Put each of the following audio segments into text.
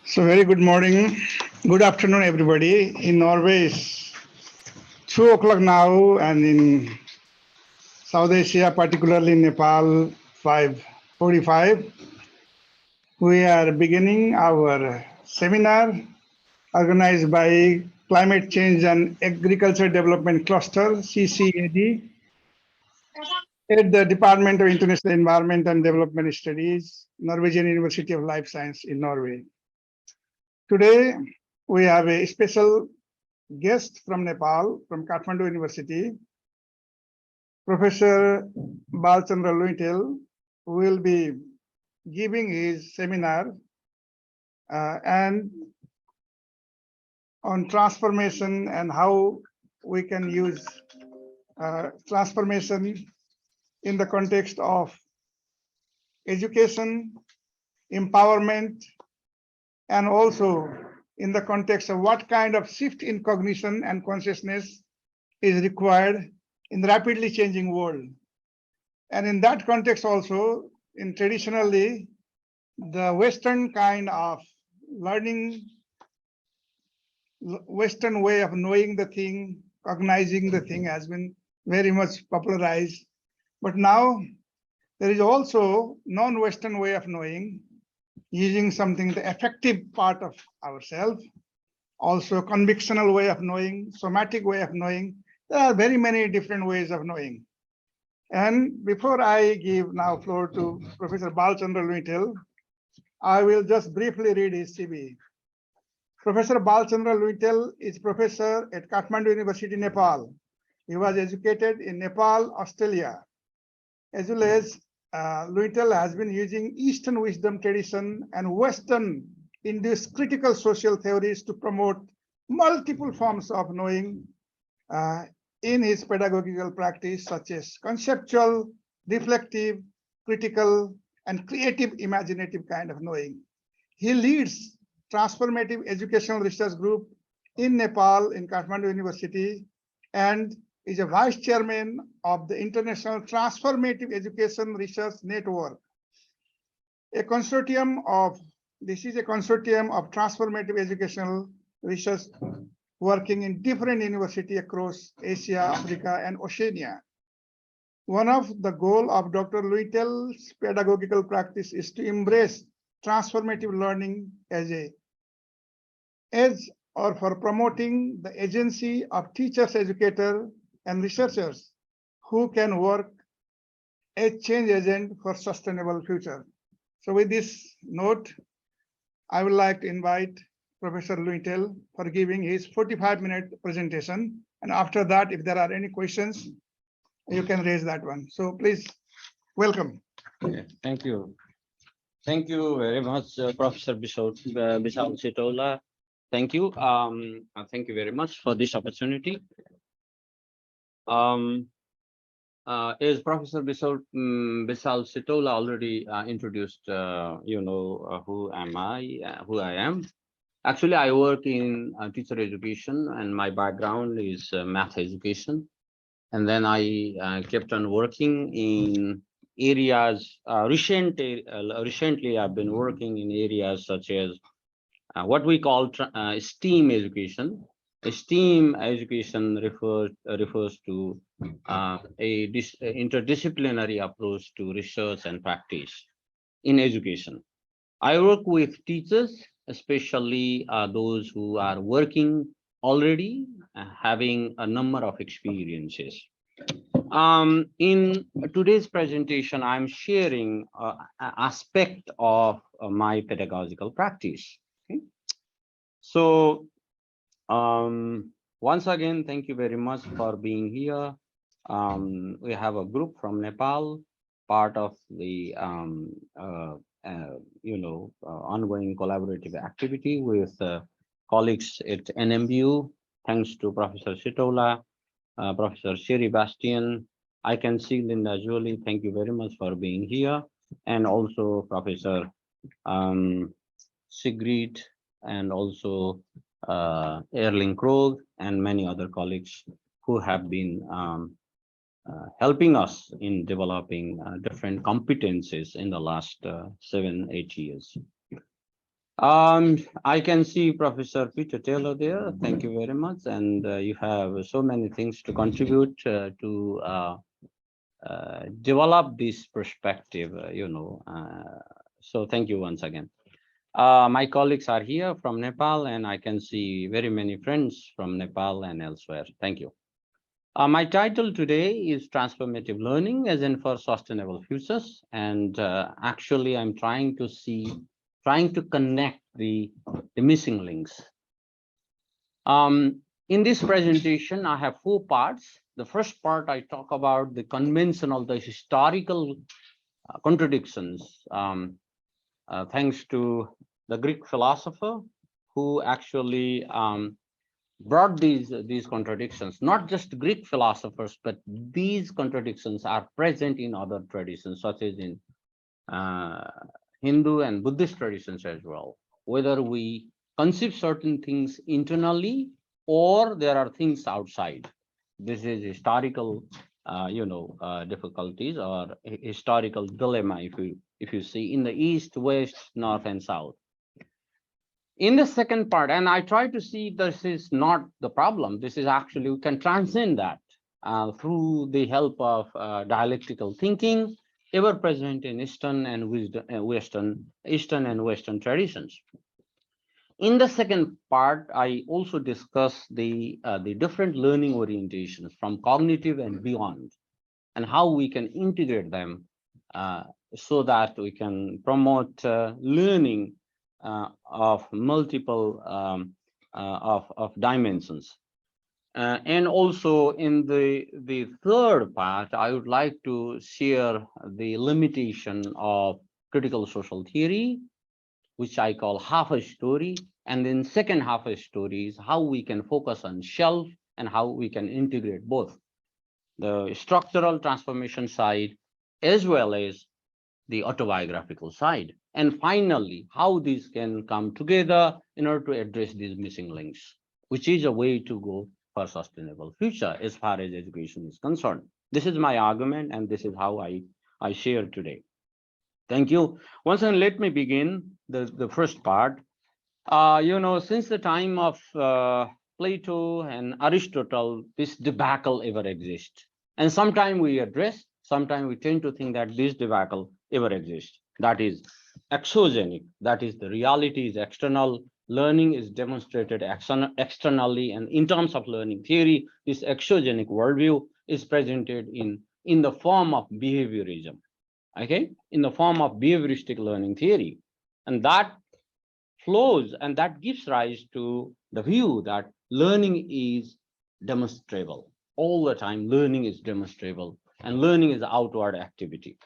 So very good morning, good afternoon, everybody. In Norway, it's 2 o'clock now, and in South Asia, particularly Nepal, 5:45. We are beginning our seminar organized by Climate Change and Agriculture Development Cluster, CCAD, at the Department of International Environment and Development Studies, Norwegian University of Life Science in Norway. Today, we have a special guest from Nepal, from Kathmandu University, Professor Bal Chandra Luitel, who will be giving his seminar and on transformation and how we can use transformation in the context of education, empowerment, and also in the context of what kind of shift in cognition and consciousness is required in the rapidly changing world. And in that context also, in traditionally, the Western kind of learning, Western way of knowing the thing, cognizing the thing has been very much popularized. But now there is also non-Western way of knowing, using something, the effective part of ourselves, also convictional way of knowing, somatic way of knowing. There are very many different ways of knowing. And before I give now floor to Professor Bal Chandra Luitel, I will just briefly read his CV. Professor Bal Chandra Luitel is professor at Kathmandu University, Nepal. He was educated in Nepal, Australia. As well as Luitel has been using Eastern wisdom tradition and Western-induced critical social theories to promote multiple forms of knowing in his pedagogical practice, such as conceptual, reflective, critical, and creative imaginative kind of knowing. He leads Transformative Educational Research Group in Nepal in Kathmandu University and is a vice chairman of the International Transformative Education Research Network. This is a consortium of transformative educational research working in different universities across Asia, Africa, and Oceania. One of the goals of Dr. Luitel's pedagogical practice is to embrace transformative learning for promoting the agency of teachers, educators, and researchers who can work as change agent for sustainable future. So with this note, I would like to invite Professor Luitel for giving his 45-minute presentation. And after that, if there are any questions, you can raise that one. So please, welcome. Okay, thank you. Thank you very much, Professor Bishal Sitaula. Thank you. Thank you very much for this opportunity. As Professor Bishal Sitaula already introduced, who I am. Actually, I work in teacher education, and my background is math education. And then I kept on working in areas. Recently, I've been working in areas such as what we call STEAM education. STEAM education refers to a interdisciplinary approach to research and practice in education. I work with teachers, especially those who are working already, having a number of experiences. In today's presentation, I'm sharing an aspect of my pedagogical practice. Okay? So, once again, thank you very much for being here. We have a group from Nepal, part of the ongoing collaborative activity with colleagues at NMBU. Thanks to Professor Sitaula, Professor Sherry Bastian. I can see Linda Jolie. Thank you very much for being here. And also Professor Sigrid, and also Erling Krog, and many other colleagues who have been helping us in developing different competencies in the last 7-8 years. I can see Professor Peter Taylor there. Thank you very much. And you have so many things to contribute to develop this perspective, so thank you once again. My colleagues are here from Nepal, and I can see very many friends from Nepal and elsewhere. Thank you. My title today is Transformative Learning as in for Sustainable Futures. And actually, I'm trying to connect the missing links. In this presentation, I have 4 parts. The first part, I talk about the conventional, the historical contradictions, thanks to the Greek philosopher who actually brought these contradictions. Not just Greek philosophers, but these contradictions are present in other traditions, such as in Hindu and Buddhist traditions as well. Whether we conceive certain things internally or there are things outside. This is historical, difficulties or historical dilemma. If you see in the East, West, North, and South. In the second part, and I try to see this is not the problem. This is actually, we can transcend that through the help of dialectical thinking, ever present in Eastern and Western traditions. In the second part, I also discuss the different learning orientations from cognitive and beyond, and how we can integrate them so that we can promote learning of multiple of dimensions. And also in the third part, I would like to share the limitation of critical social theory, which I call half a story. And then second half a story is how we can focus on self and how we can integrate both the structural transformation side as well as the autobiographical side. And finally, how these can come together in order to address these missing links, which is a way to go for sustainable future as far as education is concerned. This is my argument, and this is how I share today. Thank you. Once again, let me begin the first part. Since the time of Plato and Aristotle, this debacle ever exists. And sometimes we address, sometimes we tend to think that this debacle ever exists. That is exogenic, that is the reality is external, learning is demonstrated externally, and in terms of learning theory, this exogenic worldview is presented in the form of behaviorism, okay, in the form of behavioristic learning theory. And that flows and that gives rise to the view that learning is demonstrable. All the time, learning is demonstrable, and learning is outward activity.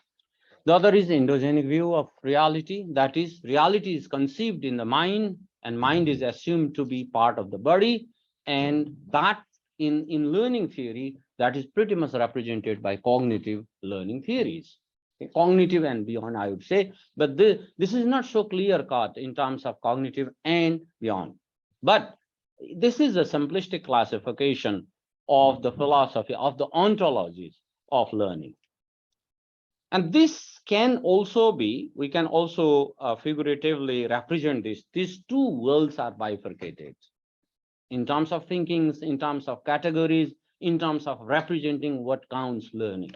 The other is the endogenic view of reality. That is, reality is conceived in the mind, and mind is assumed to be part of the body. And that in learning theory, that is pretty much represented by cognitive learning theories. Okay, cognitive and beyond, I would say. But this is not so clear-cut in terms of cognitive and beyond. But this is a simplistic classification of the philosophy, of the ontologies of learning. And this can also be, we can also figuratively represent this. These two worlds are bifurcated in terms of thinking, in terms of categories, in terms of representing what counts learning.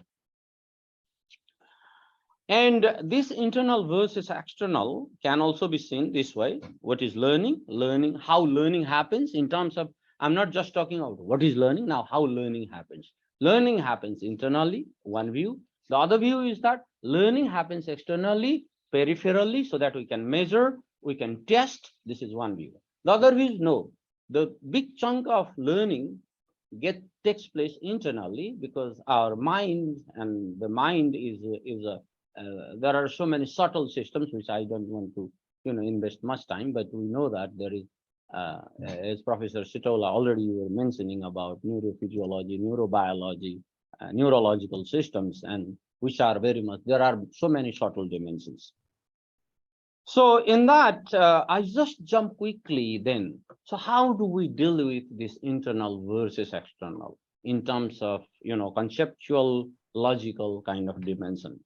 And this internal versus external can also be seen this way. What is learning? Learning, how learning happens in terms of, I'm not just talking about what is learning, now how learning happens. Learning happens internally, one view. The other view is that learning happens externally, peripherally, so that we can measure, we can test. This is one view. The other view is no. The big chunk of learning takes place internally because our mind, and the mind is there are so many subtle systems which I don't want to invest much time, but we know that there is as Professor Sitaula already you were mentioning about neurophysiology, neurobiology, neurological systems, and which are very much, there are so many subtle dimensions. So in that, I just jump quickly then. So how do we deal with this internal versus external in terms of conceptual, logical kind of dimension?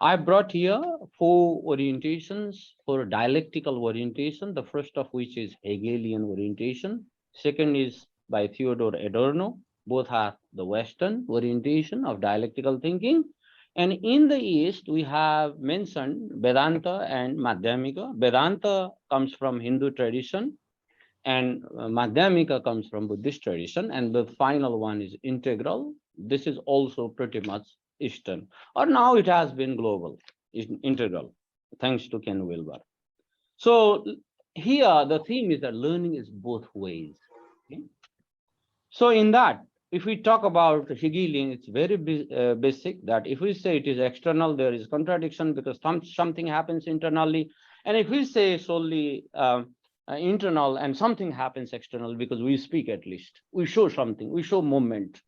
I brought here four orientations for dialectical orientation, the first of which is Hegelian orientation. Second is by Theodore Adorno. Both are the Western orientation of dialectical thinking. And in the East, we have mentioned Vedanta and Madhyamika. Vedanta comes from Hindu tradition, and Madhyamika comes from Buddhist tradition, and the final one is integral. This is also pretty much Eastern, or now it has been global, integral, thanks to Ken Wilber. So here the theme is that learning is both ways. Okay? So in that, if we talk about Hegelian, it's very basic that if we say it is external, there is contradiction because something happens internally. And if we say solely internal and something happens external, because we speak at least, we show something, we show movement.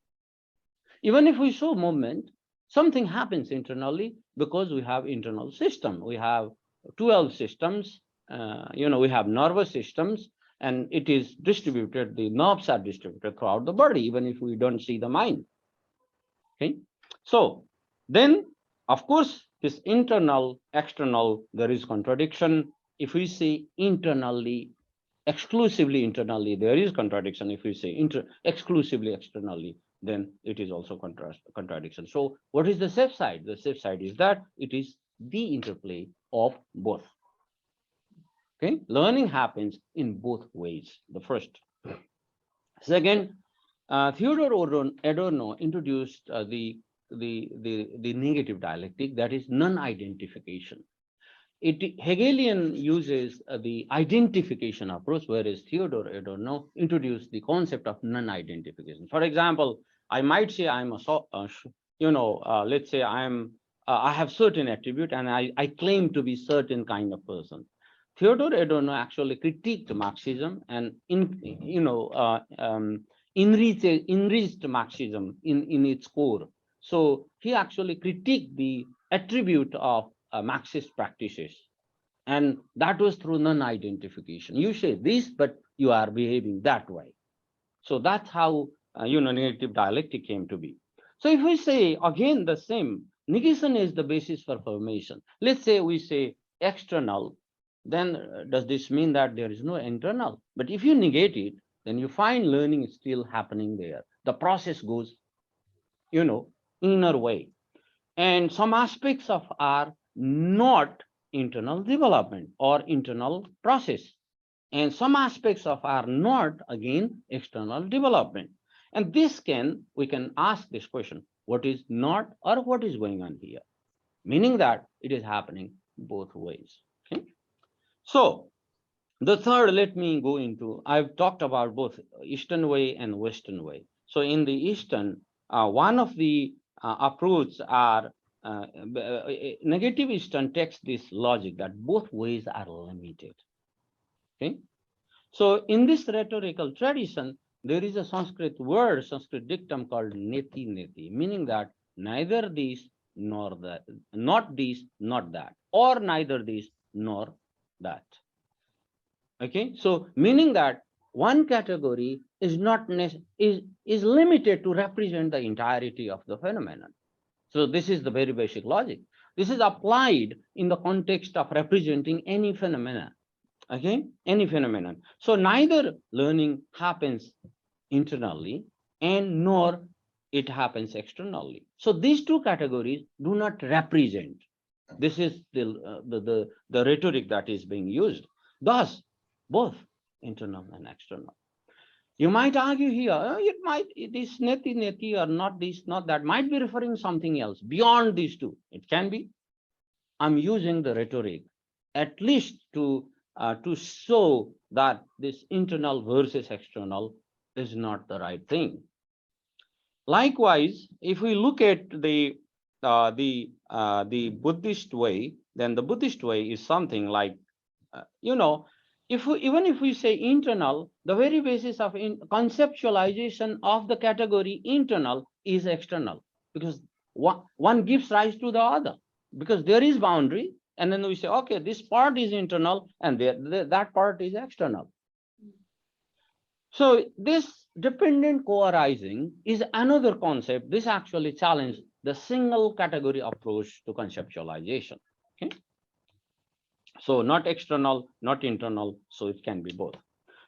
Even if we show movement, something happens internally because we have internal system. We have 12 systems, we have nervous systems, and it is distributed, the nerves are distributed throughout the body, even if we don't see the mind. Okay, so then, of course, this internal, external, there is contradiction. If we say internally, exclusively internally, there is contradiction. If we say exclusively externally, then it is also contradiction. So what is the safe side? The safe side is that it is the interplay of both. Okay, learning happens in both ways. The first. Second, Theodore Adorno introduced the negative dialectic, that is non-identification. Hegelian uses the identification approach, whereas Theodore Adorno introduced the concept of non-identification. For example, I might say I'm let's say I have certain attribute and I claim to be certain kind of person. Theodore Adorno actually critiqued Marxism and enriched Marxism in its core. So he actually critiqued the attribute of Marxist practices, and that was through non-identification. You say this, but you are behaving that way. So that's how negative dialectic came to be. So if we say again the same, negation is the basis for formation. Let's say we say external, then does this mean that there is no internal? But if you negate it, then you find learning is still happening there. The process goes, inner way. And some aspects of are not internal development or internal process. And some aspects of are not, again, external development. And we can ask this question, what is not or what is going on here? Meaning that it is happening both ways. Okay. So the third, let me go into, I've talked about both Eastern way and Western way. So in the Eastern, one of the approaches are negative Eastern takes this logic that both ways are limited. Okay. So in this rhetorical tradition, there is a Sanskrit word, Sanskrit dictum called neti neti, meaning that neither this nor that, not this, not that, or neither this nor that. Okay, so meaning that one category is not is limited to represent the entirety of the phenomenon. So this is the very basic logic. This is applied in the context of representing any phenomena. Okay, any phenomenon. So neither learning happens internally and nor it happens externally. So these two categories do not represent. This is the rhetoric that is being used. Thus, both internal and external. You might argue here, this neti neti or not this, not that, might be referring something else beyond these two. It can be. I'm using the rhetoric at least to show that this internal versus external is not the right thing. Likewise, if we look at the Buddhist way, then the Buddhist way is something like, even if we say internal, the very basis of conceptualization of the category internal is external, because one gives rise to the other, because there is boundary, and then we say, okay, this part is internal and that part is external. So this dependent co-arising is another concept. This actually challenged the single category approach to conceptualization. Okay. So not external, not internal, so it can be both.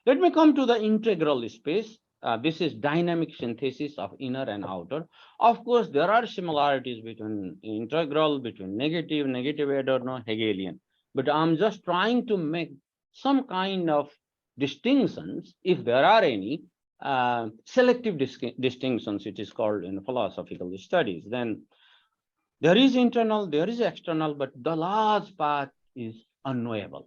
Let me come to the integral space. This is dynamic synthesis of inner and outer. Of course, there are similarities between integral, between negative, negative Adorno, Hegelian. But I'm just trying to make some kind of distinctions, if there are any, selective distinctions, it is called in philosophical studies. Then there is internal, there is external, but the large part is unknowable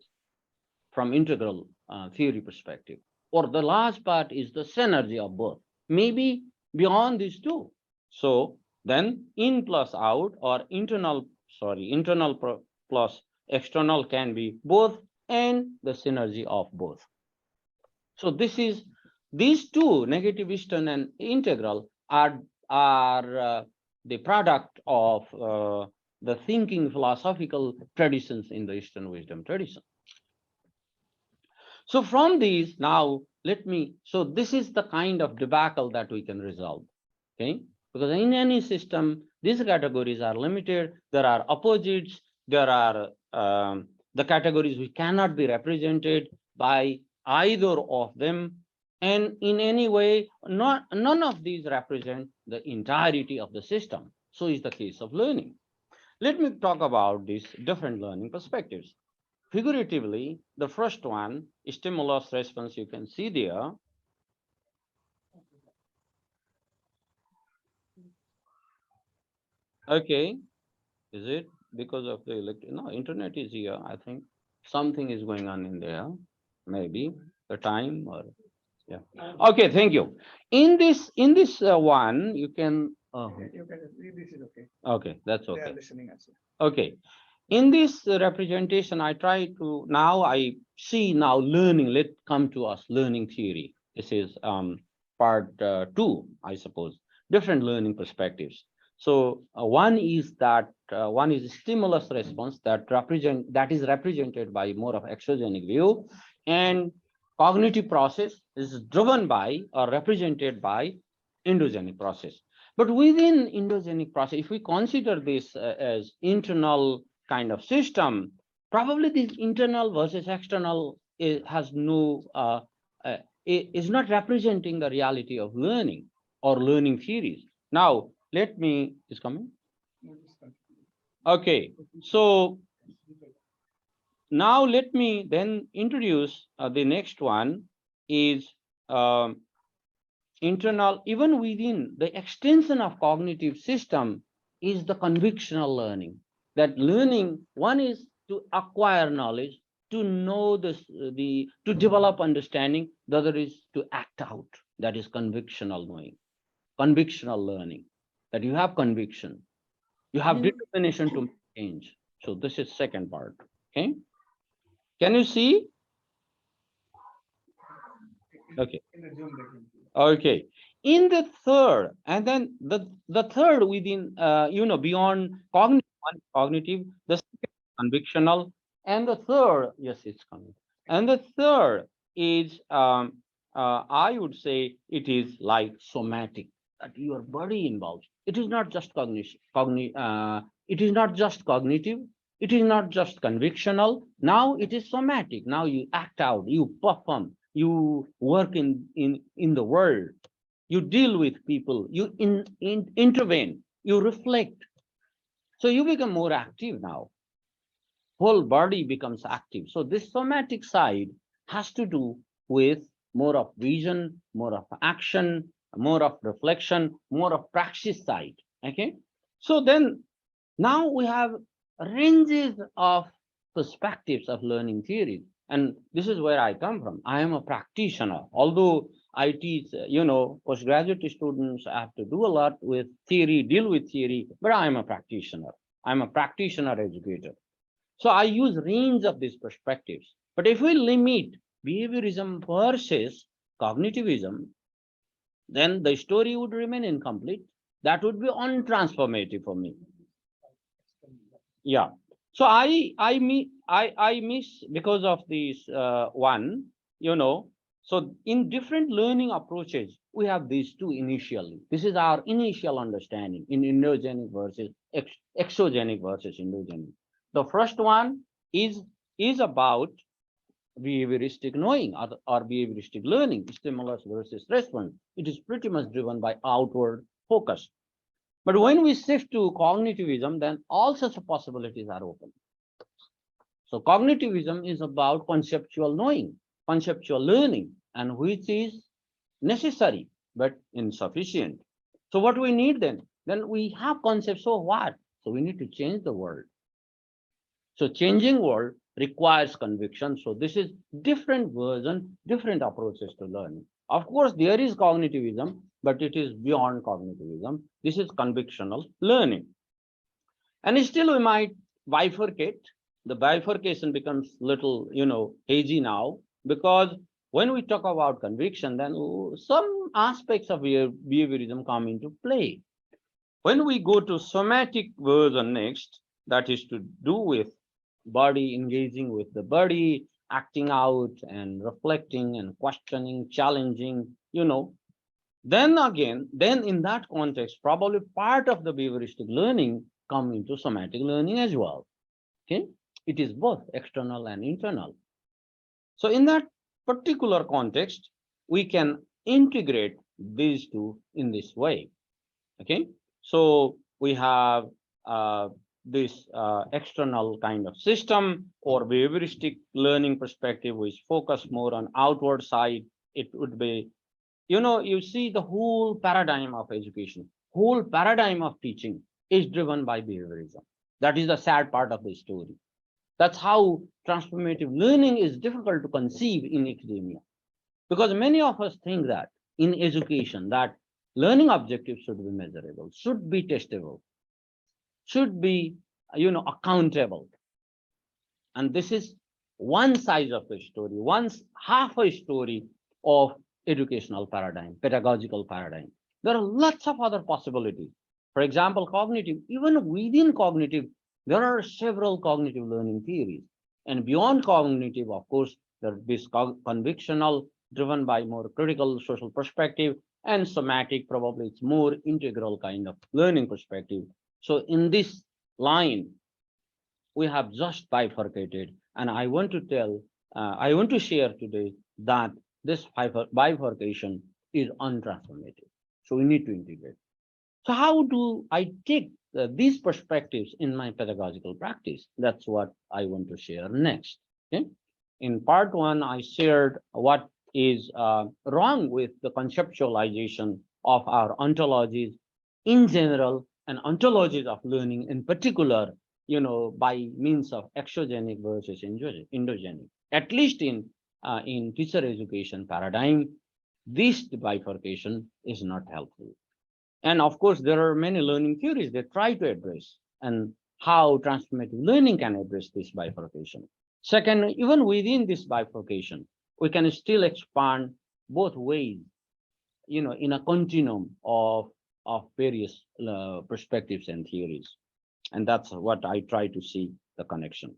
from integral theory perspective, or the large part is the synergy of both, maybe beyond these two. So then in plus out, or internal plus external can be both, and the synergy of both. So this is, these two, negative Eastern and integral, are the product of the thinking philosophical traditions in the Eastern wisdom tradition. So from these, now let me, so this is the kind of debacle that we can resolve, okay? Because in any system, these categories are limited. There are opposites. There are the categories which cannot be represented by either of them. And in any way, none of these represent the entirety of the system. So is the case of learning. Let me talk about these different learning perspectives. Figuratively, the first one, stimulus response, you can see there. Okay, is it because of the no, internet is here? I think something is going on in there, maybe the time, or yeah. Okay, thank you. In this one, you can. You can read, this is okay. Okay, that's They okay. are listening as Okay. In this representation, I try to, now I see now learning, let's come to us, learning theory. This is part 2, I suppose, different learning perspectives. So one is that, one is stimulus response that is represented by more of exogenic view, and cognitive process is driven by or represented by endogenic process. But within endogenic process, if we consider this as internal kind of system, probably this internal versus external has no is not representing the reality of learning or learning theories. Now let me, is coming. Okay, so now let me then introduce the next one is internal, even within the extension of cognitive system is the convictional learning. That learning, one is to acquire knowledge, to know this, to develop understanding. The other is to act out. That is convictional knowing, convictional learning. That you have conviction, you have determination to change. So this is second part. Okay, can you see? Okay. Okay. In the third, and then the third within, beyond cognitive, the second convictional, and the third, yes, it's coming. And the third is, I would say it is like somatic, that your body involves. It is not just cognition, it is not just cognitive, it is not just convictional. Now it is somatic. Now you act out, you perform, you work in the world, you deal with people, you intervene, you reflect. So you become more active now. Whole body becomes active. So this somatic side has to do with more of vision, more of action, more of reflection, more of praxis side. Okay. So then now we have ranges of perspectives of learning theory. And this is where I come from. I am a practitioner. Although I teach, postgraduate students, I have to do a lot with theory, deal with theory, but I am a practitioner. I'm a practitioner educator. So I use range of these perspectives. But if we limit behaviorism versus cognitivism, then the story would remain incomplete. That would be untransformative for me. Yeah. So I miss because of this one, So in different learning approaches, we have these two initially. This is our initial understanding in endogenic versus exogenic versus endogenic. The first one is about behavioristic knowing or behavioristic learning, stimulus versus response. It is pretty much driven by outward focus. But when we shift to cognitivism, then all such possibilities are open. So cognitivism is about conceptual knowing, conceptual learning, and which is necessary but insufficient. So what we need then? Then we have concepts, so what? So we need to change the world. So changing world requires conviction. So this is different version, different approaches to learning. Of course, there is cognitivism, but it is beyond cognitivism. This is convictional learning. And still we might bifurcate. The bifurcation becomes little, hazy now, because when we talk about conviction, then some aspects of behaviorism come into play. When we go to somatic version next, that is to do with body, engaging with the body, acting out and reflecting and questioning, challenging, then in that context, probably part of the behavioristic learning come into somatic learning as well. Okay, it is both external and internal. So in that particular context, we can integrate these two in this way. Okay, so we have this external kind of system or behavioristic learning perspective, which focus more on outward side. It would be, you see the whole paradigm of education, whole paradigm of teaching is driven by behaviorism. That is the sad part of the story. That's how transformative learning is difficult to conceive in academia, because many of us think that in education that learning objectives should be measurable, should be testable, should be, accountable. And this is one side of the story, half a story of educational paradigm, pedagogical paradigm. There are lots of other possibilities. For example, cognitive, even within cognitive, there are several cognitive learning theories. And beyond cognitive, of course, there is convictional, driven by more critical social perspective, and somatic, probably it's more integral kind of learning perspective. So in this line, we have just bifurcated, and I want to share today that this bifurcation is untransformative. So we need to integrate. So how do I take these perspectives in my pedagogical practice? That's what I want to share next. Okay? In part one, I shared what is wrong with the conceptualization of our ontologies in general and ontologies of learning in particular, by means of exogenic versus endogenic. At least in teacher education paradigm, this bifurcation is not helpful. And of course, there are many learning theories that try to address and how transformative learning can address this bifurcation. Second, even within this bifurcation, we can still expand both ways, in a continuum of various perspectives and theories. And that's what I try to see the connection.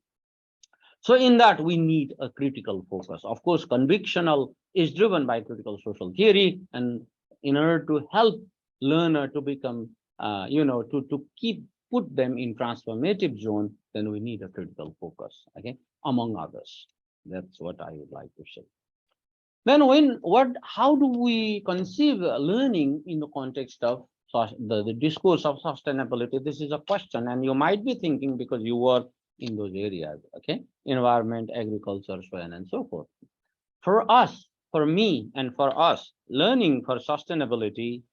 So in that, we need a critical focus. Of course, convictional is driven by critical social theory, and in order to help learner to become, to put them in transformative zone, then we need a critical focus, okay, among others. That's what I would like to say. Then how do we conceive learning in the context of the discourse of sustainability? This is a question, and you might be thinking because you work in those areas, okay, environment, agriculture, so on and so forth. For us, for me, and for us, learning for sustainability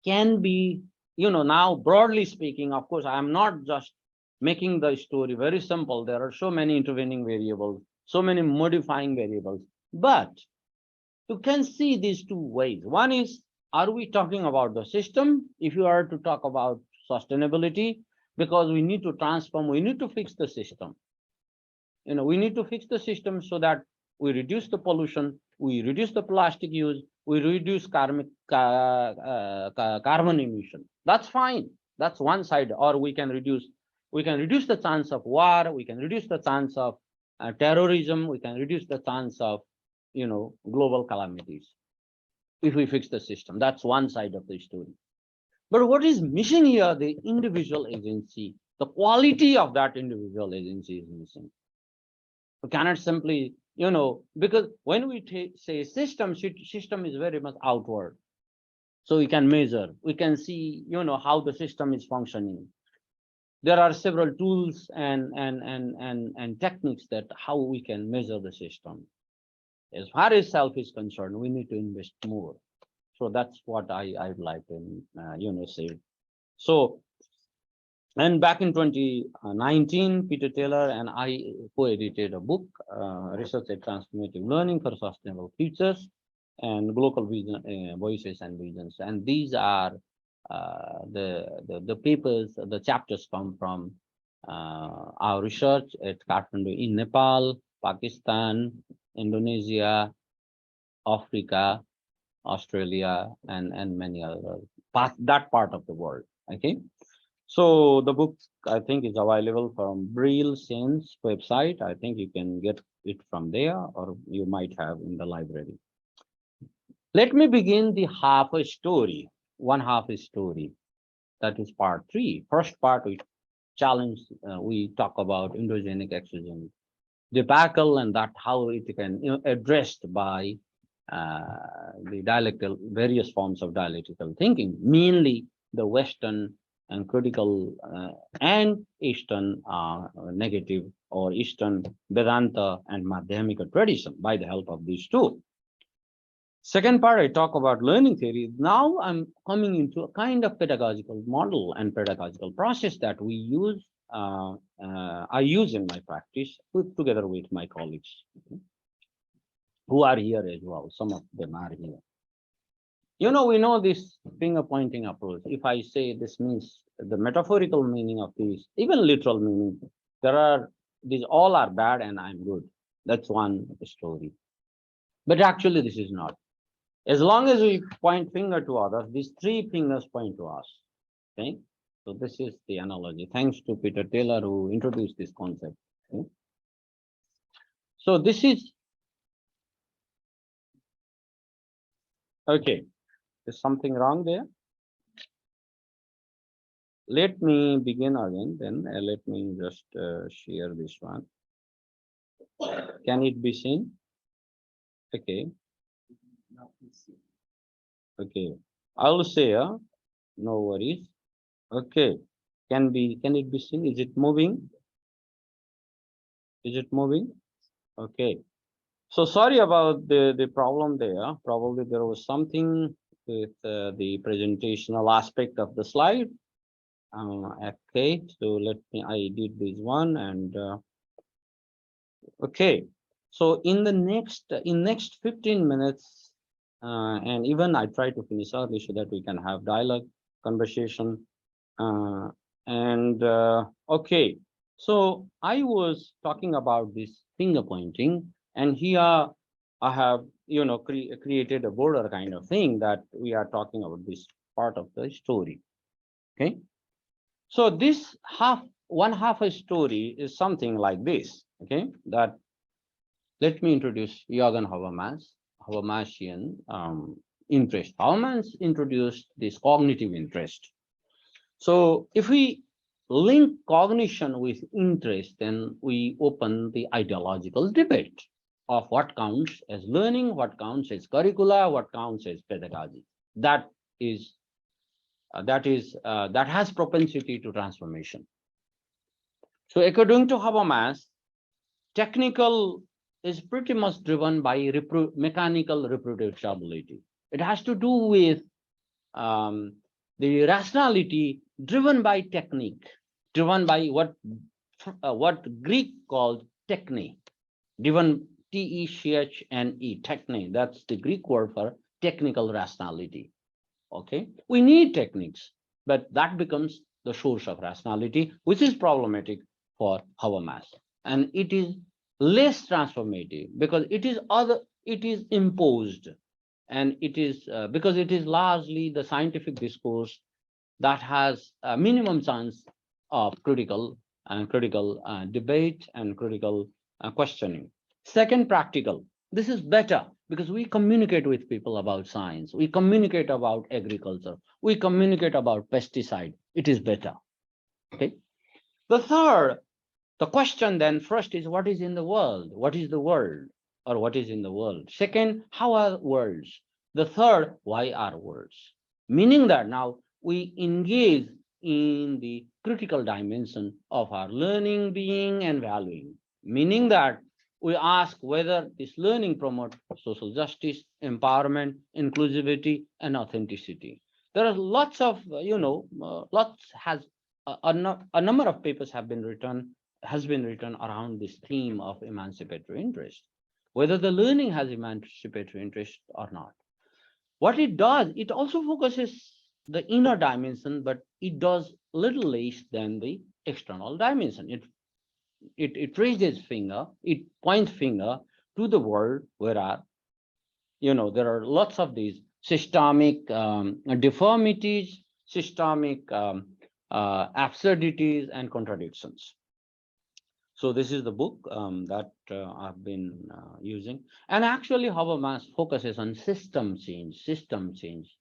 can be, now broadly speaking, of course, I am not just making the story very simple. There are so many intervening variables, so many modifying variables, but you can see these two ways. One is, are we talking about the system? If you are to talk about sustainability, because we need to transform, we need to fix the system. We need to fix the system so that we reduce the pollution, we reduce the plastic use, we reduce carbon emission. That's fine. That's one side. Or we can reduce the chance of war, we can reduce the chance of terrorism, we can reduce the chance of global calamities if we fix the system. That's one side of the story. But what is missing here, the individual agency, the quality of that individual agency is missing. We cannot simply, because when we say system is very much outward. So we can measure, we can see, how the system is functioning. There are several tools and techniques that how we can measure the system. As far as self is concerned, we need to invest more. So that's what I'd like to, say. So, and back in 2019, Peter Taylor and I co-edited a book, Research at Transformative Learning for Sustainable Futures and Global Vision, Voices and Visions. And these are the papers, the chapters come from our research at Kathmandu in Nepal, Pakistan, Indonesia, Africa, Australia, and many other that part of the world. Okay, so the book I think is available from Brill Sense website. I think you can get it from there, or you might have in the library. Let me begin the half a story, one half a story. That is part 3. First part we challenge, we talk about endogenic exogenic debacle and that how it can addressed by the dialectical, various forms of dialectical thinking, mainly the Western and critical and Eastern negative or Eastern Vedanta and Madhyamika tradition by the help of these two. Second part, I talk about learning theory. Now I'm coming into a kind of pedagogical model and pedagogical process that we use, I use in my practice together with my colleagues who are here as well. Some of them are here. We know this finger pointing approach. If I say this means the metaphorical meaning of this, even literal meaning, these all are bad and I'm good. That's one story. But actually this is not. As long as we point finger to others, these 3 fingers point to us. Okay, so this is the analogy. Thanks to Peter Taylor who introduced this concept. Okay? So this is okay. There's something wrong there. Let me begin again. Then let me just share this one. Can it be seen? Okay. Okay, I'll say no worries. Okay, can it be seen? Is it moving? Is it moving? Okay, so sorry about the problem there. Probably there was something with the presentational aspect of the slide. Okay, so I did this one and okay. So in the next 15 minutes, and even I try to finish early so that we can have dialogue, conversation. Okay, so I was talking about this finger pointing, and here I have created a border kind of thing that we are talking about this part of the story. Okay, so this one half a story is something like this. Okay, that let me introduce Jürgen Habermasian interest. Habermas introduced this cognitive interest. So if we link cognition with interest, then we open the ideological debate of what counts as learning, what counts as curricula, what counts as pedagogy. That has propensity to transformation. So according to Habermas, technical is pretty much driven by mechanical reproducibility. It has to do with the rationality driven by technique, driven by what Greek called techne, driven Techne, techne. That's the Greek word for technical rationality. Okay, we need techniques, but that becomes the source of rationality, which is problematic for Habermas, and it is less transformative because it is imposed, and it is because it is largely the scientific discourse that has a minimum chance of critical debate and critical questioning. Second, practical. This is better because we communicate with people about science. We communicate about agriculture. We communicate about pesticide. It is better. Okay. The third, the question then first is what is in the world? What is the world? Or what is in the world? Second, how are worlds? The third, why are worlds? Meaning that now we engage in the critical dimension of our learning, being, and valuing. Meaning that we ask whether this learning promotes social justice, empowerment, inclusivity, and authenticity. There are lots of, a number of papers has been written around this theme of emancipatory interest, whether the learning has emancipatory interest or not. What it does, it also focuses the inner dimension, but it does little less than the external dimension. It raises finger, it points finger to the world where there are lots of these systemic deformities, systemic absurdities and contradictions. So this is the book that I've been using. And actually Habermas focuses on system change,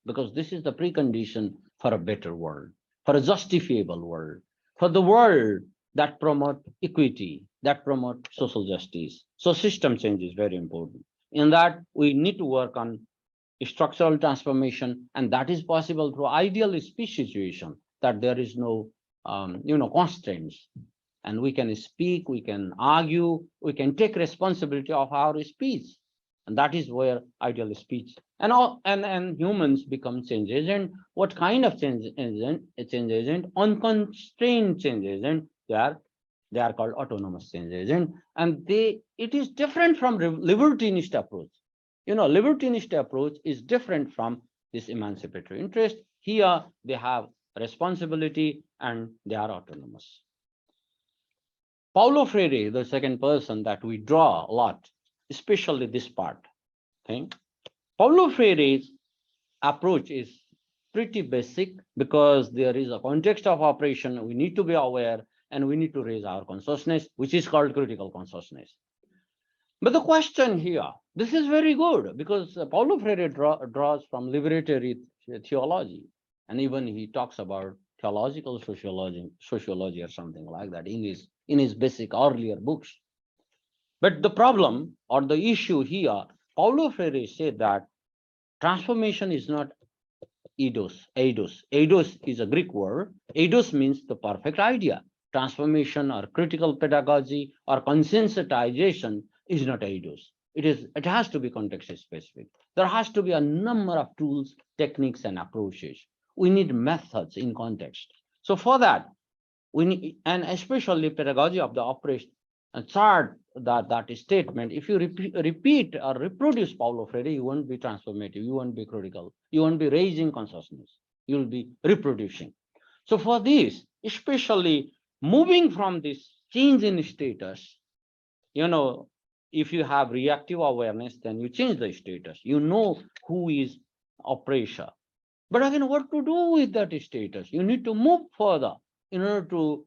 because this is the precondition for a better world, for a justifiable world, for the world that promote equity, that promote social justice. So system change is very important. In that, we need to work on structural transformation, and that is possible through ideal speech situation, that there is no constraints, and we can speak, we can argue, we can take responsibility of our speech, and that is where ideal speech and humans become change agent. What kind of change agent? Unconstrained change agent. They are called autonomous change agent, and it is different from libertinist approach. Libertinist approach is different from this emancipatory interest. Here they have responsibility and they are autonomous. Paulo Freire, the second person that we draw a lot, especially this part. Okay? Paulo Freire's approach is pretty basic because there is a context of operation. We need to be aware and we need to raise our consciousness, which is called critical consciousness. But the question here, this is very good because Paulo Freire draws from liberatory theology, and even he talks about theological sociology or something like that in his basic earlier books. But the problem or the issue here, Paulo Freire said that transformation is not eidos. Eidos is a Greek word. Eidos means the perfect idea. Transformation or critical pedagogy or consensitization is not eidos. It has to be context specific. There has to be a number of tools, techniques, and approaches. We need methods in context. So for that, we need, and especially pedagogy of the operation, chart that statement. If you repeat or reproduce Paulo Freire, you won't be transformative, you won't be critical, you won't be raising consciousness, you will be reproducing. So for this, especially moving from this change in status, if you have reactive awareness, then you change the status. You know who is oppressor. But again, what to do with that status? You need to move further in order to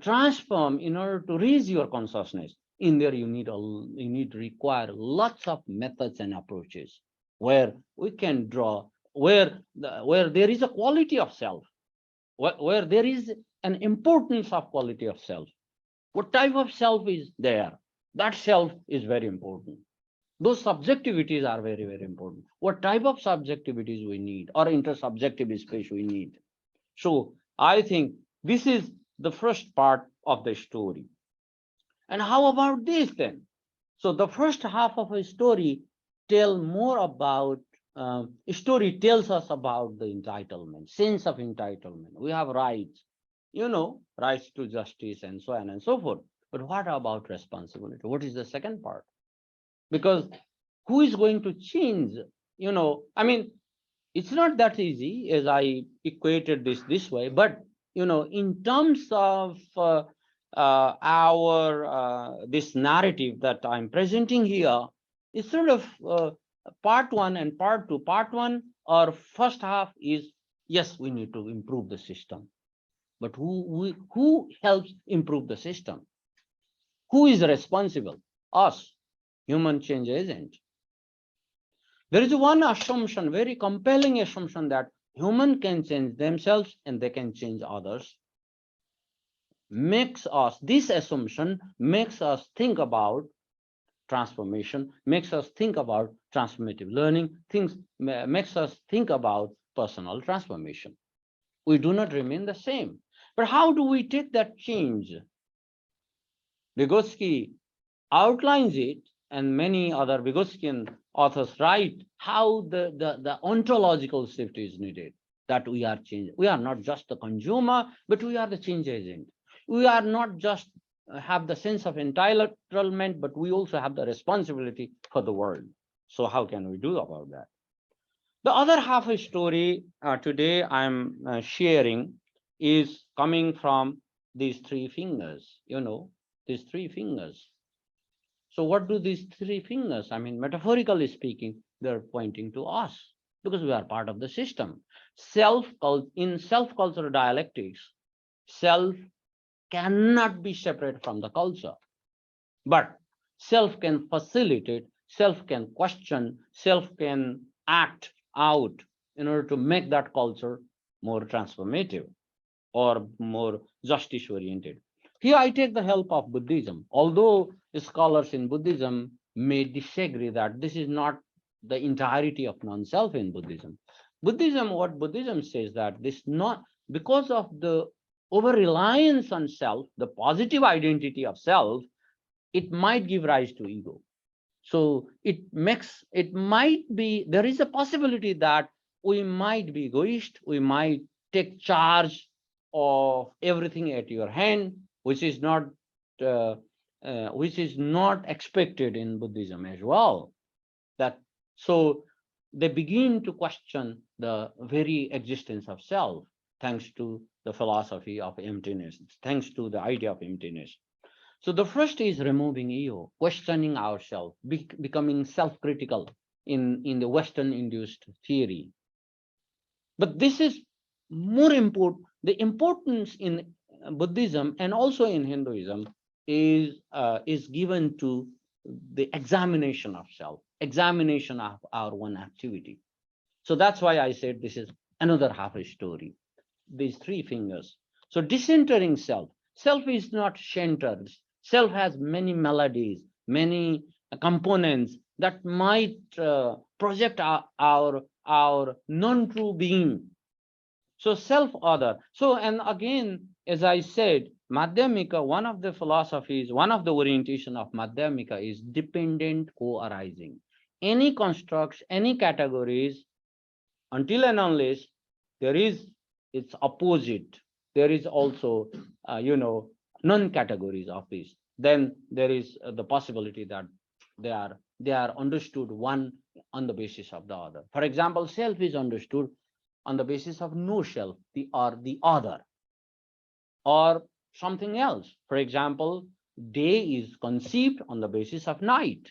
transform, in order to raise your consciousness. In there, you need to require lots of methods and approaches where we can draw, where there is a quality of self, where there is an importance of quality of self. What type of self is there? That self is very important. Those subjectivities are very, very important. What type of subjectivities we need or intersubjective space we need. So I think this is the first part of the story. And how about this then? So the first half of a story tells us about the entitlement, sense of entitlement. We have rights, rights to justice and so on and so forth. But what about responsibility? What is the second part? Because who is going to change? It's not that easy as I equated this way, but in terms of this narrative that I'm presenting here, it's sort of part one and part two. Part one or first half is, yes, we need to improve the system. But who helps improve the system? Who is responsible? Us, human change agent. There is one assumption, very compelling assumption, that human can change themselves and they can change others. This assumption makes us think about transformation, makes us think about transformative learning, makes us think about personal transformation. We do not remain the same. But how do we take that change? Vygotsky outlines it, and many other Vygotskian authors write how the ontological shift is needed, that we are changed. We are not just the consumer, but we are the change agent. We are not just have the sense of entitlement, but we also have the responsibility for the world. So how can we do about that? The other half of story today I'm sharing is coming from these three fingers, these three fingers. So what do these three fingers? I mean, metaphorically speaking, they're pointing to us because we are part of the system. In self-cultural dialectics, self cannot be separate from the culture, but self can facilitate, self can question, self can act out in order to make that culture more transformative or more justice oriented. Here I take the help of Buddhism, although scholars in Buddhism may disagree that this is not the entirety of non-self in Buddhism. What Buddhism says that this not because of the over-reliance on self, the positive identity of self, it might give rise to ego. So there is a possibility that we might be egoist, we might take charge of everything at your hand, which is not expected in Buddhism as well. So they begin to question the very existence of self, thanks to the philosophy of emptiness, thanks to the idea of emptiness. So the first is removing ego, questioning ourselves, becoming self-critical in the Western-induced theory. But this is more important. The importance in Buddhism and also in Hinduism is given to the examination of self, examination of our own activity. So that's why I said this is another half a story. These three fingers. So decentering self. Self is not centered. Self has many melodies, many components that might project our non-true being. So self-other. So, and again, as I said, Madhyamika, one of the philosophies, one of the orientation of Madhyamika is dependent co-arising. Any constructs, any categories, until and unless there is its opposite, there is also, non-categories of this, then there is the possibility that they are understood one on the basis of the other. For example, self is understood on the basis of no self, the other, or something else. For example, day is conceived on the basis of night.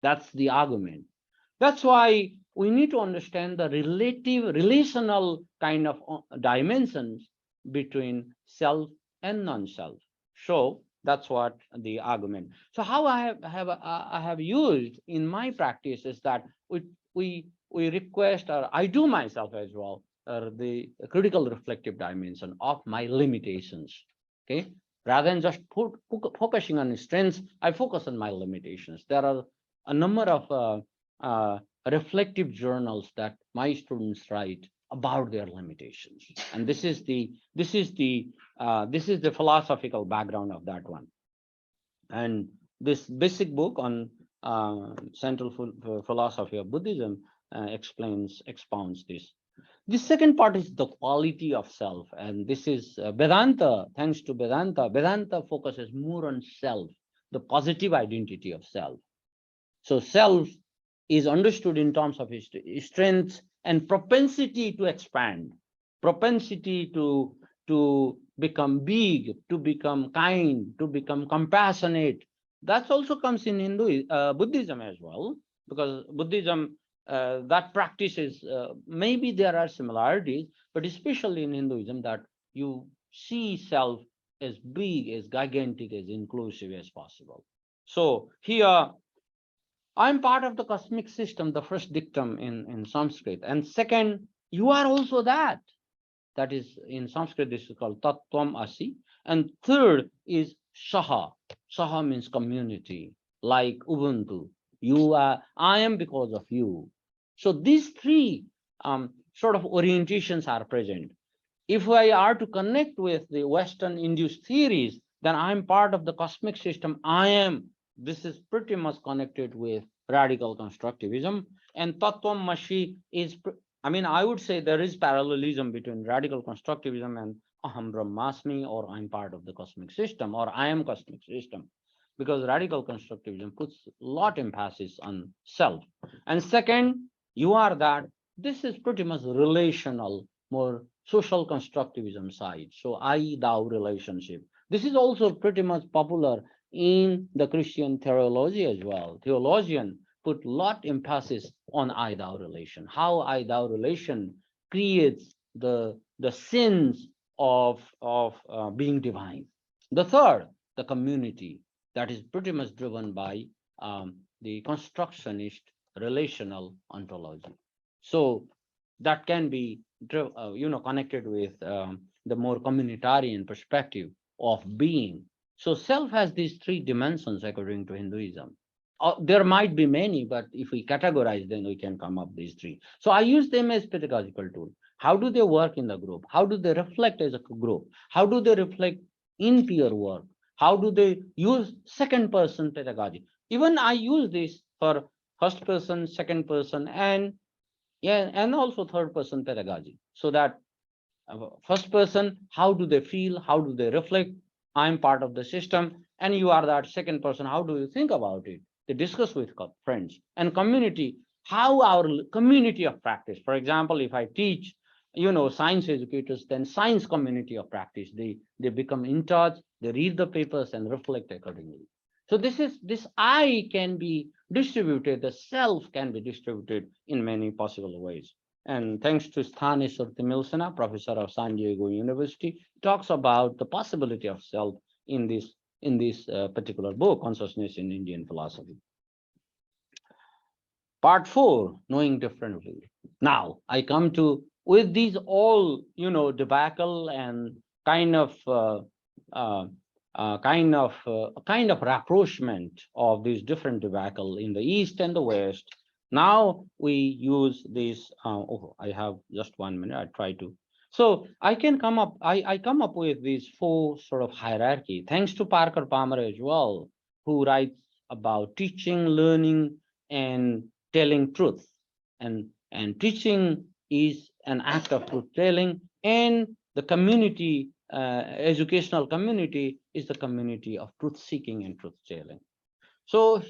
That's the argument. That's why we need to understand the relational kind of dimensions between self and non-self. So that's what the argument. So how I have used in my practice is that we request, or I do myself as well, the critical reflective dimension of my limitations. Okay, rather than just focusing on strengths, I focus on my limitations. There are a number of reflective journals that my students write about their limitations, and this is the philosophical background of that one. And this basic book on central philosophy of Buddhism expounds this. The second part is the quality of self, and this is Vedanta. Thanks to Vedanta focuses more on self, the positive identity of self. So self is understood in terms of its strength and propensity to expand, propensity to become big, to become kind, to become compassionate. That also comes in Buddhism as well, because Buddhism, that practice is, maybe there are similarities, but especially in Hinduism, that you see self as big, as gigantic, as inclusive as possible. So here, I'm part of the cosmic system, the first dictum in Sanskrit. And second, you are also that. That is, in Sanskrit, this is called Tattvam Asi. And third is Saha. Saha means community, like Ubuntu. You are, I am because of you. So these three sort of orientations are present. If I are to connect with the Western-induced theories, then I'm part of the cosmic system. I am. This is pretty much connected with radical constructivism. And Tattvam Asi is, I mean, I would say there is parallelism between radical constructivism and Aham Brahmasmi, or I'm part of the cosmic system, or I am cosmic system, because radical constructivism puts a lot emphasis on self. And second, you are that. This is pretty much relational, more social constructivism side. So I-thou relationship. This is also pretty much popular in the Christian theology as well. Theologian put lot emphasis on I-thou relation, how I-thou relation creates the sins of being divine. The third, the community, that is pretty much driven by the constructionist relational ontology. So that can be connected with the more communitarian perspective of being. So self has these three dimensions according to Hinduism. There might be many, but if we categorize, then we can come up these three. So I use them as pedagogical tool. How do they work in the group? How do they reflect as a group? How do they reflect in peer work? How do they use second person pedagogy? Even I use this for first person, second person, and also third person pedagogy. So that first person, how do they feel? How do they reflect? I'm part of the system, and you are that second person. How do you think about it? They discuss with friends. And community, how our community of practice. For example, if I teach, science educators, then science community of practice, they become in charge, they read the papers and reflect accordingly. So this I can be distributed, the self can be distributed in many possible ways. And thanks to Sthaneswar Timilsana, professor of San Diego University, talks about the possibility of self in this particular book, Consciousness in Indian Philosophy. Part 4, knowing differently. Now I come to, with these all debacle and kind of rapprochement of these different debacle in the East and the West. Now we use this. I have just 1 minute. I try to. So I can come up. I come up with these 4 sort of hierarchy. Thanks to Parker Palmer as well, who writes about teaching, learning, and telling truth. And teaching is an act of truth telling, and the community, educational community, is the community of truth seeking and truth telling. So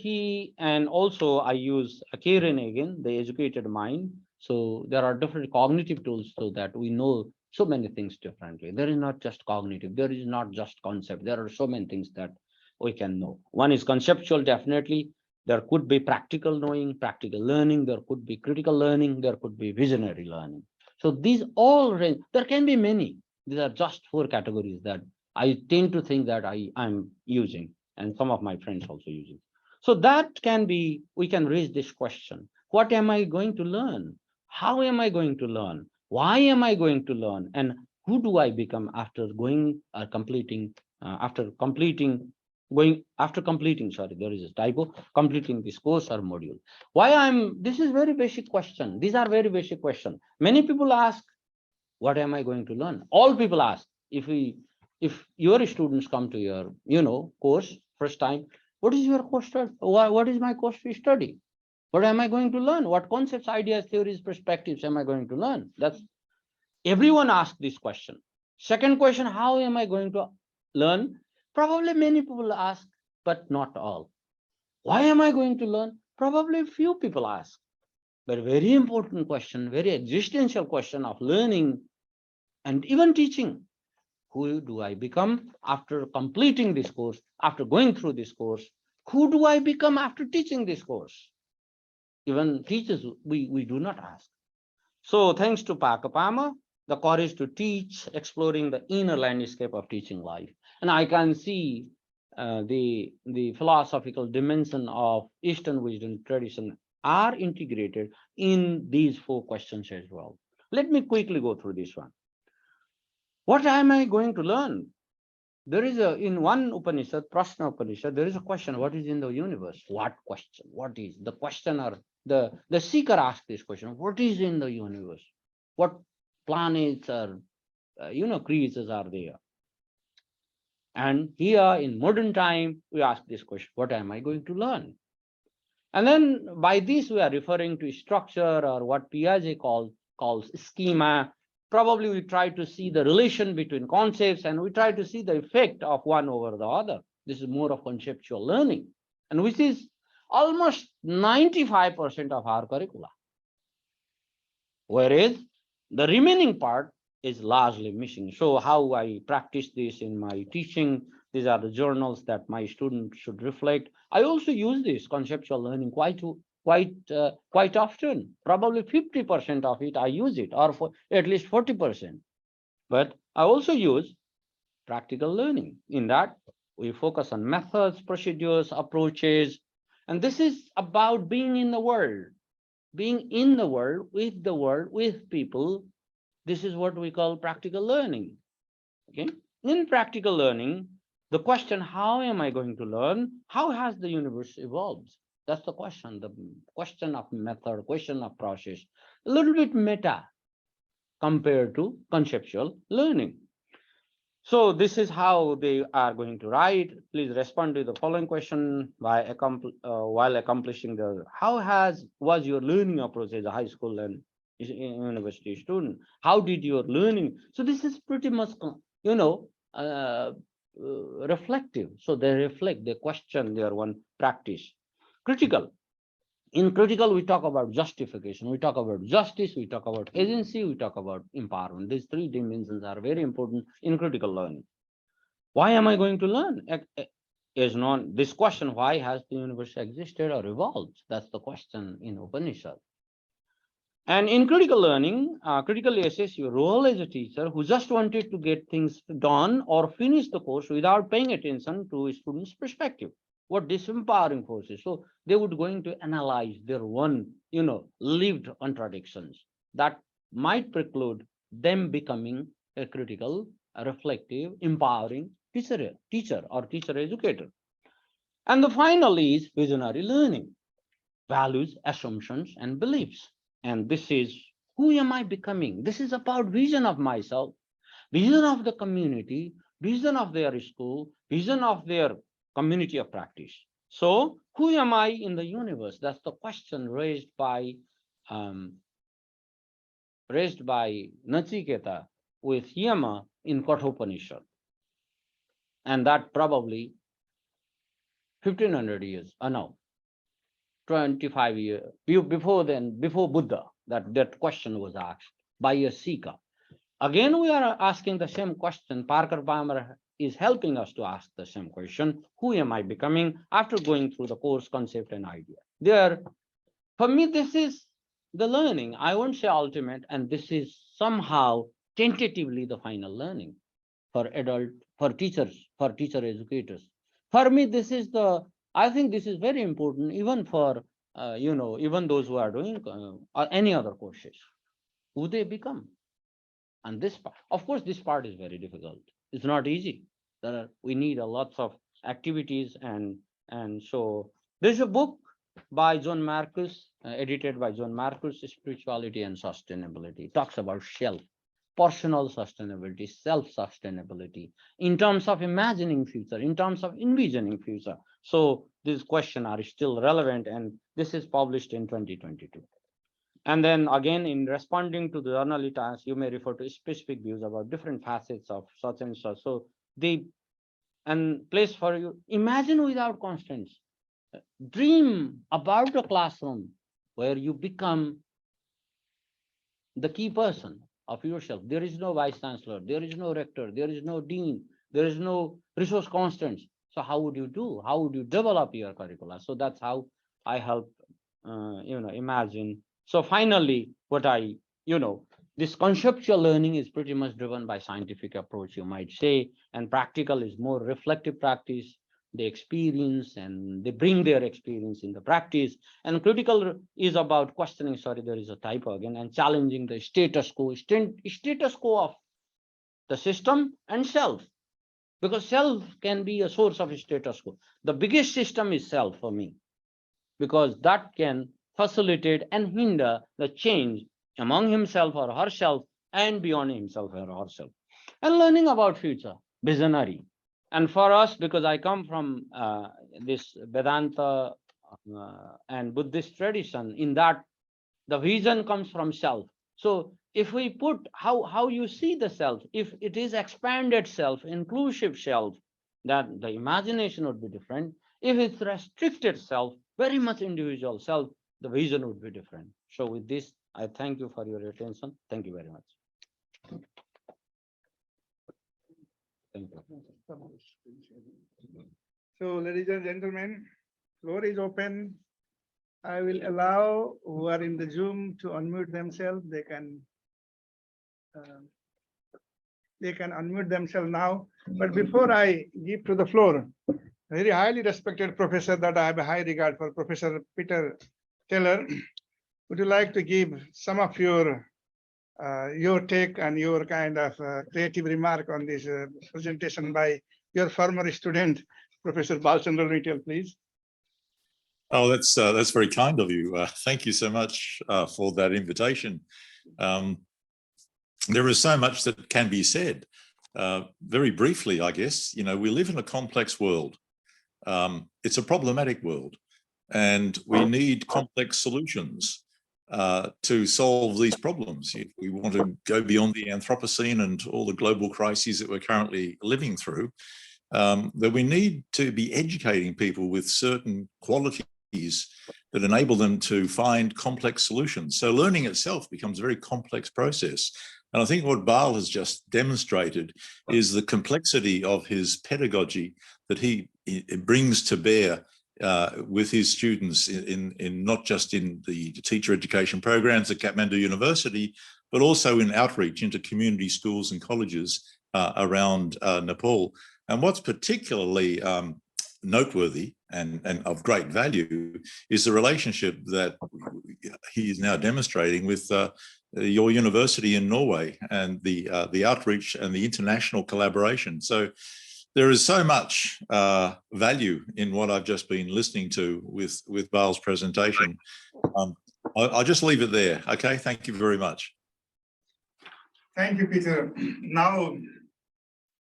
and also I use Karen again, the educated mind. So there are different cognitive tools so that we know so many things differently. There is not just cognitive, there is not just concept. There are so many things that we can know. One is conceptual, definitely. There could be practical knowing, practical learning. There could be critical learning. There could be visionary learning. So these all range. There can be many. These are just 4 categories that I tend to think that I'm using, and some of my friends also using. So that can be, we can raise this question. What am I going to learn? How am I going to learn? Why am I going to learn? And who do I become after going or completing, sorry, there is a typo, completing this course or module? This is very basic question. These are very basic questions. Many people ask, what am I going to learn? All people ask. If your students come to your, course first time, what is your course? What is my course to study? What am I going to learn? What concepts, ideas, theories, perspectives am I going to learn? That's everyone asks this question. Second question, how am I going to learn? Probably many people ask, but not all. Why am I going to learn? Probably few people ask. But very important question, very existential question of learning and even teaching. Who do I become after completing this course, after going through this course? Who do I become after teaching this course? Even teachers, we do not ask. So thanks to Parker Palmer, the courage to teach, exploring the inner landscape of teaching life. And I can see the philosophical dimension of Eastern wisdom tradition are integrated in these 4 questions as well. Let me quickly go through this one. What am I going to learn? There is in one Upanishad, Prashna Upanishad, there is a question, what is in the universe? What question? What is? The questioner, the seeker asks this question, what is in the universe? What planets or, creatures are there? And here in modern time, we ask this question, what am I going to learn? And then by this, we are referring to structure, or what Piaget calls schema. Probably we try to see the relation between concepts, and we try to see the effect of one over the other. This is more of conceptual learning, and which is almost 95% of our curricula. Whereas the remaining part is largely missing. So how I practice this in my teaching, these are the journals that my students should reflect. I also use this conceptual learning quite often. Probably 50% of it I use it, or for at least 40%. But I also use practical learning. In that, we focus on methods, procedures, approaches, and this is about being in the world, with people. This is what we call practical learning. Okay, in practical learning, the question, how am I going to learn? How has the universe evolved? That's the question of method, question of process, a little bit meta compared to conceptual learning. So this is how they are going to write. Please respond to the following question while accomplishing the, was your learning approach as a high school and university student? How did your learning? So this is pretty much, reflective. So they reflect, they question their one practice. Critical. In critical, we talk about justification, we talk about justice, we talk about agency, we talk about empowerment. These 3 dimensions are very important in critical learning. Why am I going to learn? Is known this question, why has the universe existed or evolved? That's the question in Upanishad. And in critical learning, critically assess your role as a teacher who just wanted to get things done or finish the course without paying attention to a student's perspective. What disempowering forces. So they would going to analyze their own, lived contradictions that might preclude them becoming a critical, reflective, empowering teacher or teacher educator. And the final is visionary learning, values, assumptions, and beliefs. And this is, who am I becoming? This is about vision of myself, vision of the community, vision of their school, vision of their community of practice. So who am I in the universe? That's the question raised by Nachiketa with Yama in Kathopanishad. And that probably 1500 years, no, 25 years before Buddha, that question was asked by a seeker. Again, we are asking the same question. Parker Palmer is helping us to ask the same question. Who am I becoming after going through the course, concept, and idea? There, for me, this is the learning. I won't say ultimate, and this is somehow tentatively the final learning for teachers, for teacher educators. For me, I think this is very important, even for, even those who are doing any other courses, who they become. And this part, of course, this part is very difficult. It's not easy. We need a lot of activities, and so there's a book by John Marcus, edited by John Marcus, Spirituality and Sustainability. It talks about personal sustainability, self-sustainability, in terms of imagining future, in terms of envisioning future. So these questions are still relevant, and this is published in 2022. And then again, in responding to the journal tasks, you may refer to specific views about different facets of such and such. So place for you, imagine without constraints. Dream about a classroom where you become the key person of yourself. There is no vice chancellor, there is no rector, there is no dean, there is no resource constants. So how would you do? How would you develop your curricula? So that's how I help, imagine. So finally, this conceptual learning is pretty much driven by scientific approach, you might say, and practical is more reflective practice. they experience and they bring their experience in the practice. And critical is about questioning, sorry, there is a typo again, and challenging the status quo of the system and self. Because self can be a source of status quo. The biggest system is self for me, because that can facilitate and hinder the change among himself or herself and beyond himself or herself. And learning about future, visionary. And for us, because I come from this Vedanta and Buddhist tradition, in that the vision comes from self. So if we put how you see the self, if it is expanded self, inclusive self, then the imagination would be different. If it's restricted self, very much individual self, the vision would be different. So with this, I thank you for your attention. Thank you very much. Thank you. So, ladies and gentlemen, floor is open. I will allow who are in the Zoom to unmute themselves. They can unmute themselves now. But before I give to the floor, very highly respected professor that I have a high regard for, Professor Peter Taylor, would you like to give some of your take and your kind of creative remark on this presentation by your former student, Professor Bal Chandra Luitel, please? Oh, that's very kind of you. Thank you so much for that invitation. There is so much that can be said. Very briefly, I guess, we live in a complex world. It's a problematic world, and we need complex solutions to solve these problems. If we want to go beyond the Anthropocene and all the global crises that we're currently living through, that we need to be educating people with certain qualities that enable them to find complex solutions. So learning itself becomes a very complex process. And I think what Bal has just demonstrated is the complexity of his pedagogy that he brings to bear with his students in not just in the teacher education programs at Kathmandu University, but also in outreach into community schools and colleges around Nepal. And what's particularly noteworthy and of great value is the relationship that he is now demonstrating with your university in Norway and the outreach and the international collaboration. So there is so much value in what I've just been listening to with Bal's presentation. I'll just leave it there. Okay, thank you very much. Thank you, Peter. Now,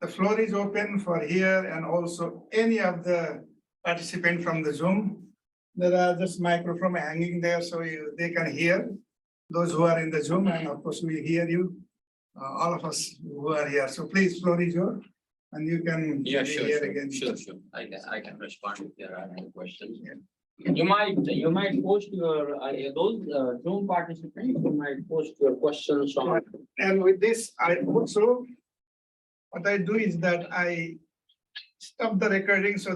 the floor is open for here and also any of the participants from the Zoom. There are just microphone hanging there so they can hear those who are in the Zoom, and of course we hear you, all of us who are here. So please, floor is yours, and you can hear again. Sure. I can respond if there are any questions. Yeah. You might post your those Zoom participants. You might post your questions on. And with this, I also what I do is that I stop the recording so that